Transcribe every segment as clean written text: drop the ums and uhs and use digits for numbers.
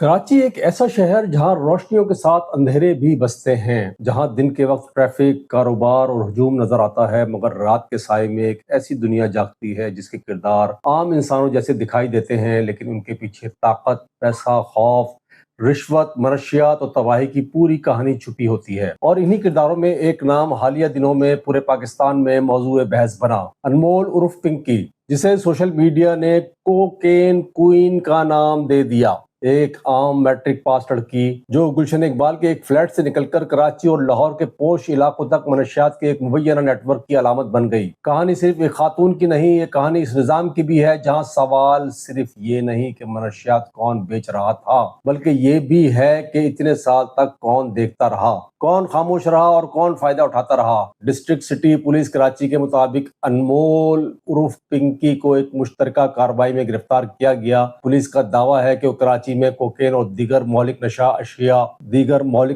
کراچی ایک ایسا شہر جہاں روشنیوں کے ساتھ اندھیرے بھی بستے ہیں، جہاں دن کے وقت ٹریفک، کاروبار اور ہجوم نظر آتا ہے، مگر رات کے سائے میں ایک ایسی دنیا جاگتی ہے جس کے کردار عام انسانوں جیسے دکھائی دیتے ہیں، لیکن ان کے پیچھے طاقت، پیسہ، خوف، رشوت، منشیات اور تباہی کی پوری کہانی چھپی ہوتی ہے۔ اور انہی کرداروں میں ایک نام حالیہ دنوں میں پورے پاکستان میں موضوع بحث بنا، انمول عرف پنکی، جسے سوشل میڈیا نے کوکین کوئین کا نام دے دیا۔ ایک عام میٹرک پاس لڑکی جو گلشن اقبال کے ایک فلیٹ سے نکل کر کراچی اور لاہور کے پوش علاقوں تک منشیات کے ایک مبینہ نیٹ ورک کی علامت بن گئی۔ کہانی صرف ایک خاتون کی نہیں، یہ کہانی اس نظام کی بھی ہے جہاں سوال صرف یہ نہیں کہ منشیات کون بیچ رہا تھا، بلکہ یہ بھی ہے کہ اتنے سال تک کون دیکھتا رہا، کون خاموش رہا اور کون فائدہ اٹھاتا رہا۔ ڈسٹرکٹ سٹی پولیس کراچی کے مطابق انمول عرف پنکی کو ایک مشترکہ کارروائی میں گرفتار کیا گیا۔ پولیس کا دعویٰ ہے کہ وہ کراچی میں کوکین اور دیگر مہلک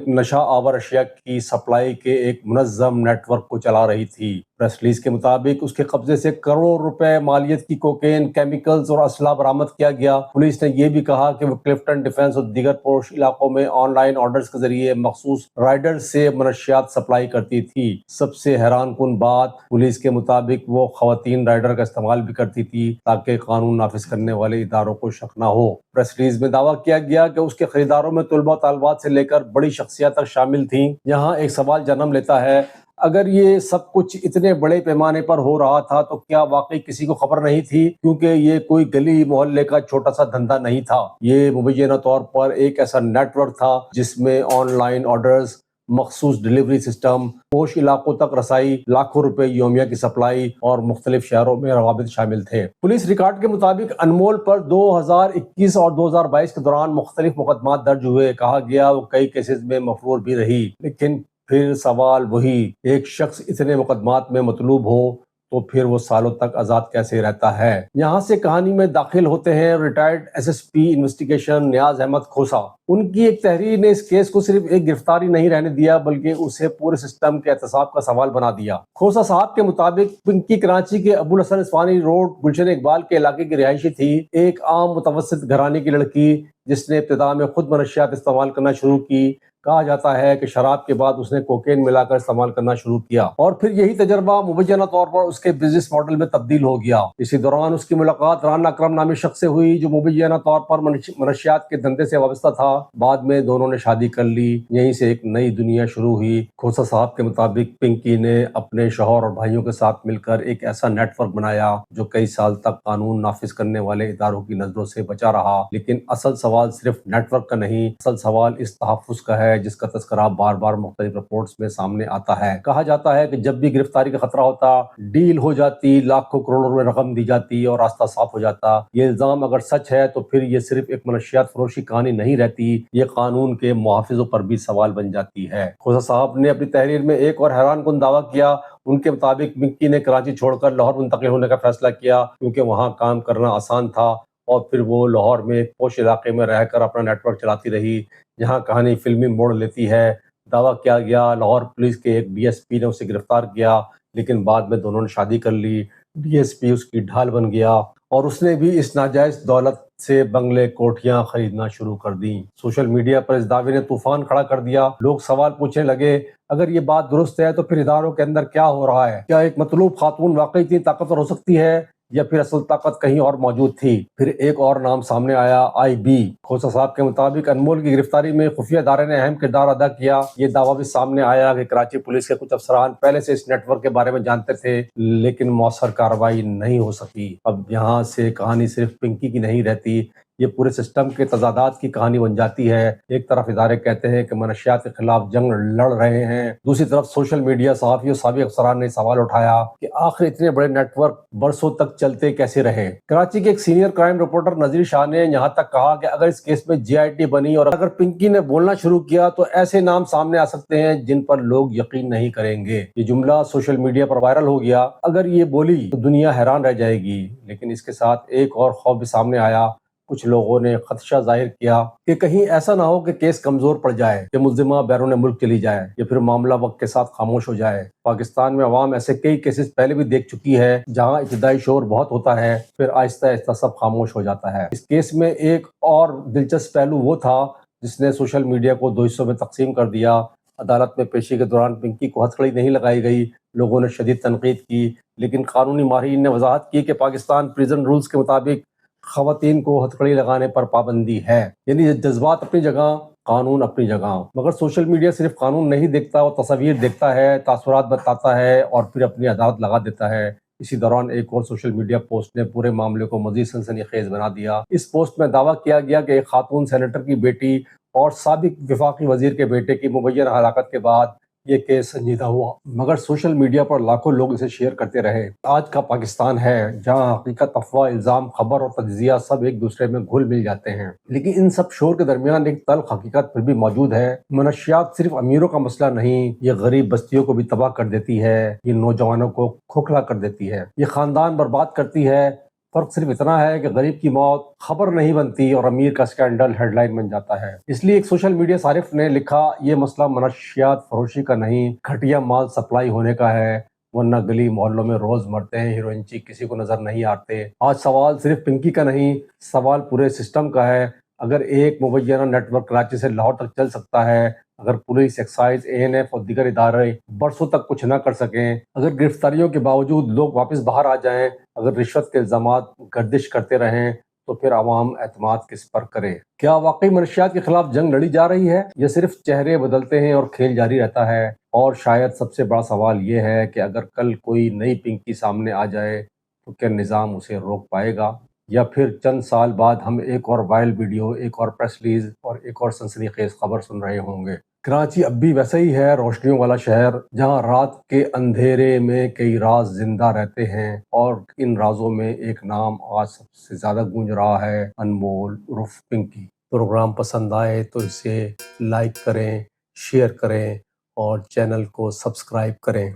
نشہ آور اشیاء کی سپلائی کے ایک منظم نیٹ ورک کو چلا رہی تھی۔ پریس ریلیز کے مطابق اس کے قبضے سے کروڑ روپے مالیت کی کوکین، کیمیکلز اور اسلحہ برآمد کیا گیا۔ پولیس نے یہ بھی کہا کہ وہ کلفٹن ڈیفنس اور دیگر پوش علاقوں میں آن لائن آرڈرز کے ذریعے مخصوص رائڈر سے منشیات سپلائی کرتی تھی۔ سب سے حیران کن بات، پولیس کے مطابق وہ خواتین رائڈر کا استعمال بھی کرتی تھی تاکہ قانون نافذ کرنے والے اداروں کو شک نہ ہو۔ پریس ریلیز میں دعویٰ کیا گیا کہ اس کے خریداروں میں طلباء و طالبات سے لے کر بڑی شخصیات تک شامل تھیں۔ یہاں ایک سوال جنم لیتا ہے، اگر یہ سب کچھ اتنے بڑے پیمانے پر ہو رہا تھا تو کیا واقعی کسی کو خبر نہیں تھی؟ کیونکہ یہ کوئی گلی محلے کا چھوٹا سا دھندا نہیں تھا، یہ مبینہ طور پر ایک ایسا نیٹ ورک تھا جس میں آن لائن آرڈرز، مخصوص ڈیلیوری سسٹم، پوش علاقوں تک رسائی، لاکھوں روپے یومیہ کی سپلائی اور مختلف شہروں میں روابط شامل تھے۔ پولیس ریکارڈ کے مطابق انمول پر 2021 اور 2022 کے دوران مختلف مقدمات درج ہوئے۔ کہا گیا وہ کئی کیسز میں مفرور بھی رہی، لیکن پھر سوال وہی، ایک شخص اتنے مقدمات میں مطلوب ہو تو پھر وہ سالوں تک آزاد کیسے رہتا ہے؟ یہاں سے کہانی میں داخل ہوتے ہیں retired S S P investigation Niaz Ahmed Khosa. ان کی ایک تحریر نے اس کیس کو صرف ایک گرفتاری نہیں رہنے دیا بلکہ اسے پورے سسٹم کے احتساب کا سوال بنا دیا۔ کھوسا صاحب کے مطابق پنکی کراچی کے ابو الحسن اصفہانی روڈ گلشن اقبال کے علاقے کی رہائشی تھی، ایک عام متوسط گھرانے کی لڑکی جس نے ابتدا میں خود منشیات استعمال کرنا شروع کی۔ کہا جاتا ہے کہ شراب کے بعد اس نے کوکین ملا کر استعمال کرنا شروع کیا اور پھر یہی تجربہ مبینہ طور پر اس کے بزنس ماڈل میں تبدیل ہو گیا۔ اسی دوران اس کی ملاقات رانا اکرم نامی شخص سے ہوئی جو مبینہ طور پر منشیات کے دھندے سے وابستہ تھا۔ بعد میں دونوں نے شادی کر لی، یہیں سے ایک نئی دنیا شروع ہوئی۔ کھوسا صاحب کے مطابق پنکی نے اپنے شوہر اور بھائیوں کے ساتھ مل کر ایک ایسا نیٹ ورک بنایا جو کئی سال تک قانون نافذ کرنے والے اداروں کی نظروں سے بچا رہا۔ لیکن اصل سوال صرف نیٹ ورک کا نہیں، اصل سوال اس تحفظ کا ہے جس کا تذکرہ بار بار مختلف رپورٹس میں سامنے آتا ہے۔ کہا جاتا ہے کہ جب بھی گرفتاری کا خطرہ ہوتا، ڈیل ہو جاتی، لاکھوں کروڑوں روپے رقم دی جاتی اور راستہ صاف ہو جاتا۔ یہ الزام اگر سچ ہے تو پھر یہ صرف ایک منشیات فروشی کہانی نہیں رہتی، یہ قانون کے محافظوں پر بھی سوال بن جاتی ہے۔ کھوسا صاحب نے اپنی تحریر میں ایک اور حیران کن دعویٰ کیا۔ ان کے مطابق پنکی نے کراچی چھوڑ کر لاہور منتقل ہونے کا فیصلہ کیا کیونکہ وہاں کام کرنا آسان تھا، اور پھر وہ لاہور میں ایک پوش علاقے میں رہ کر اپنا نیٹ ورک چلاتی رہی۔ یہاں کہانی فلمی موڑ لیتی ہے۔ دعویٰ کیا گیا لاہور پولیس کے ایک ڈی ایس پی نے اسے گرفتار کیا، لیکن بعد میں دونوں نے شادی کر لی۔ ڈی ایس پی اس کی ڈھال بن گیا اور اس نے بھی اس ناجائز دولت سے بنگلے کوٹھیاں خریدنا شروع کر دیں۔ سوشل میڈیا پر اس دعوے نے طوفان کھڑا کر دیا۔ لوگ سوال پوچھنے لگے، اگر یہ بات درست ہے تو پھر اداروں کے اندر کیا ہو رہا ہے؟ کیا ایک مطلوب خاتون واقعی اتنی طاقتور ہو سکتی ہے یا پھر اصل طاقت کہیں اور موجود تھی؟ پھر ایک اور نام سامنے آیا، آئی بی۔ کھوسا صاحب کے مطابق انمول کی گرفتاری میں خفیہ ادارے نے اہم کردار ادا کیا۔ یہ دعویٰ بھی سامنے آیا کہ کراچی پولیس کے کچھ افسران پہلے سے اس نیٹ ورک کے بارے میں جانتے تھے لیکن مؤثر کارروائی نہیں ہو سکی۔ اب یہاں سے کہانی صرف پنکی کی نہیں رہتی، یہ پورے سسٹم کے تضادات کی کہانی بن جاتی ہے۔ ایک طرف ادارے کہتے ہیں کہ منشیات کے خلاف جنگ لڑ رہے ہیں، دوسری طرف سوشل میڈیا، صحافی اور سابق افسران نے سوال اٹھایا کہ آخر اتنے بڑے نیٹ ورک برسوں تک چلتے کیسے رہے۔ کراچی کے ایک سینئر کرائم رپورٹر نذیر شاہ نے یہاں تک کہا کہ اگر اس کیس میں جے آئی ٹی بنی اور اگر پنکی نے بولنا شروع کیا تو ایسے نام سامنے آ سکتے ہیں جن پر لوگ یقین نہیں کریں گے۔ یہ جملہ سوشل میڈیا پر وائرل ہو گیا، اگر یہ بولی تو دنیا حیران رہ جائے گی۔ لیکن اس کے ساتھ ایک اور خوف بھی سامنے آیا، کچھ لوگوں نے خدشہ ظاہر کیا کہ کہیں ایسا نہ ہو کہ کیس کمزور پڑ جائے، کہ ملزمہ بیرون ملک چلی جائے یا پھر معاملہ وقت کے ساتھ خاموش ہو جائے۔ پاکستان میں عوام ایسے کئی کیسز پہلے بھی دیکھ چکی ہے جہاں ابتدائی شور بہت ہوتا ہے، پھر آہستہ آہستہ سب خاموش ہو جاتا ہے۔ اس کیس میں ایک اور دلچسپ پہلو وہ تھا جس نے سوشل میڈیا کو دو حصوں میں تقسیم کر دیا۔ عدالت میں پیشی کے دوران پنکی کو ہتھکڑی نہیں لگائی گئی، لوگوں نے شدید تنقید کی، لیکن قانونی ماہرین نے وضاحت کی کہ پاکستان پریزن رولز کے مطابق خواتین کو ہتھکڑی لگانے پر پابندی ہے۔ یعنی جذبات اپنی جگہ، قانون اپنی جگہ، مگر سوشل میڈیا صرف قانون نہیں دیکھتا، وہ تصاویر دیکھتا ہے، تاثرات بتاتا ہے اور پھر اپنی عدالت لگا دیتا ہے۔ اسی دوران ایک اور سوشل میڈیا پوسٹ نے پورے معاملے کو مزید سنسنی خیز بنا دیا۔ اس پوسٹ میں دعویٰ کیا گیا کہ ایک خاتون سینیٹر کی بیٹی اور سابق وفاقی وزیر کے بیٹے کی مبینہ ہلاکت کے بعد یہ کیس سنجیدہ ہوا، مگر سوشل میڈیا پر لاکھوں لوگ اسے شیئر کرتے رہے۔ آج کا پاکستان ہے جہاں حقیقت، افواہ، الزام، خبر اور تجزیہ سب ایک دوسرے میں گھل مل جاتے ہیں، لیکن ان سب شور کے درمیان ایک تلخ حقیقت پھر بھی موجود ہے۔ منشیات صرف امیروں کا مسئلہ نہیں، یہ غریب بستیوں کو بھی تباہ کر دیتی ہے، یہ نوجوانوں کو کھوکھلا کر دیتی ہے، یہ خاندان برباد کرتی ہے۔ فرق صرف اتنا ہے کہ غریب کی موت خبر نہیں بنتی اور امیر کا اسکینڈل ہیڈ لائن بن جاتا ہے۔ اس لیے ایک سوشل میڈیا صارف نے لکھا، یہ مسئلہ منشیات فروشی کا نہیں، گھٹیا مال سپلائی ہونے کا ہے، ورنہ گلی محلوں میں روز مرتے ہیں ہیروئن چیک، کسی کو نظر نہیں آتے۔ آج سوال صرف پنکی کا نہیں، سوال پورے سسٹم کا ہے۔ اگر ایک مبینہ نیٹ ورک کراچی سے لاہور تک چل سکتا ہے، اگر پولیس، ایکسائز، ANF اور دیگر ادارے برسوں تک کچھ نہ کر سکیں، اگر گرفتاریوں کے باوجود لوگ واپس باہر آ جائیں، اگر رشوت کے الزامات گردش کرتے رہیں، تو پھر عوام اعتماد کس پر کرے؟ کیا واقعی منشیات کے خلاف جنگ لڑی جا رہی ہے یا صرف چہرے بدلتے ہیں اور کھیل جاری رہتا ہے؟ اور شاید سب سے بڑا سوال یہ ہے کہ اگر کل کوئی نئی پنکی سامنے آ جائے تو کیا نظام اسے روک پائے گا، یا پھر چند سال بعد ہم ایک اور وائرل ویڈیو، ایک اور پریس ریلیز اور ایک اور سنسنی خیز خبر سن رہے ہوں گے؟ کراچی اب بھی ویسا ہی ہے، روشنیوں والا شہر جہاں رات کے اندھیرے میں کئی راز زندہ رہتے ہیں، اور ان رازوں میں ایک نام آج سب سے زیادہ گونج رہا ہے، انمول عرف پنکی۔ پروگرام پسند آئے تو اسے لائک کریں، شیئر کریں اور چینل کو سبسکرائب کریں۔